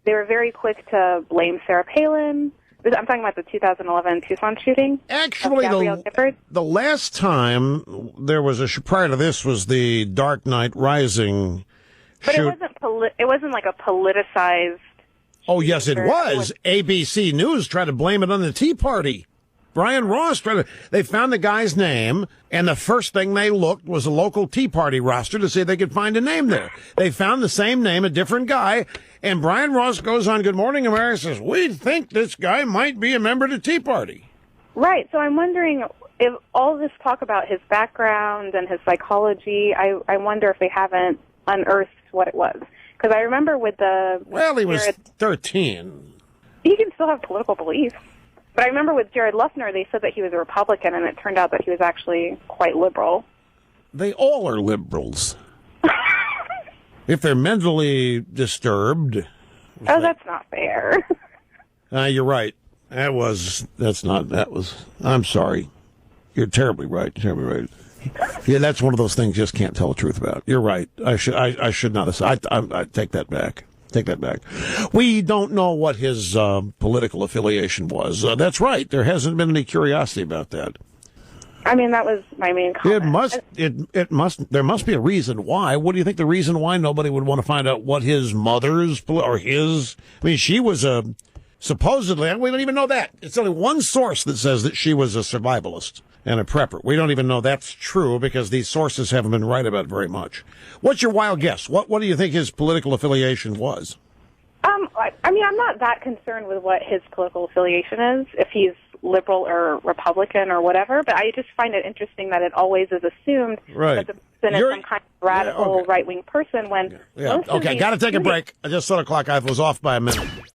they were very quick to blame Sarah Palin. I'm talking about the 2011 Tucson shooting. Actually, the last time there was prior to this was the Dark Knight Rising shoot. But it wasn't like a politicized. Oh, yes, it was. ABC News tried to blame it on the Tea Party. Brian Ross they found the guy's name, and the first thing they looked was a local Tea Party roster to see if they could find a name there. They found the same name, a different guy, and Brian Ross goes on Good Morning America and says, we think this guy might be a member of the Tea Party. Right, so I'm wondering if all this talk about his background and his psychology, I wonder if they haven't unearthed what it was. Because I remember with the... Well, he was 13. He can still have political beliefs. But I remember with Jared Luffner, they said that he was a Republican, and it turned out that he was actually quite liberal. They all are liberals. If they're mentally disturbed. Oh, that's not fair. You're right. I'm sorry. You're terribly right. Terribly right. Yeah, that's one of those things you just can't tell the truth about. You're right. I should not have said. I take that back. Take that back. We don't know what his political affiliation was. That's right. There hasn't been any curiosity about that. I mean, that was my main comment. There must be a reason why. What do you think the reason why nobody would want to find out what his mother's, or his, I mean, she was supposedly, we don't even know that. It's only one source that says that she was a survivalist and a prepper. We don't even know that's true because these sources haven't been right about it very much. What's your wild guess? What do you think his political affiliation was? I mean, I'm not that concerned with what his political affiliation is, if he's liberal or Republican or whatever, but I just find it interesting that it always is assumed that the person is some kind of radical right-wing person when most of got to take a break. I just saw the clock. I was off by a minute.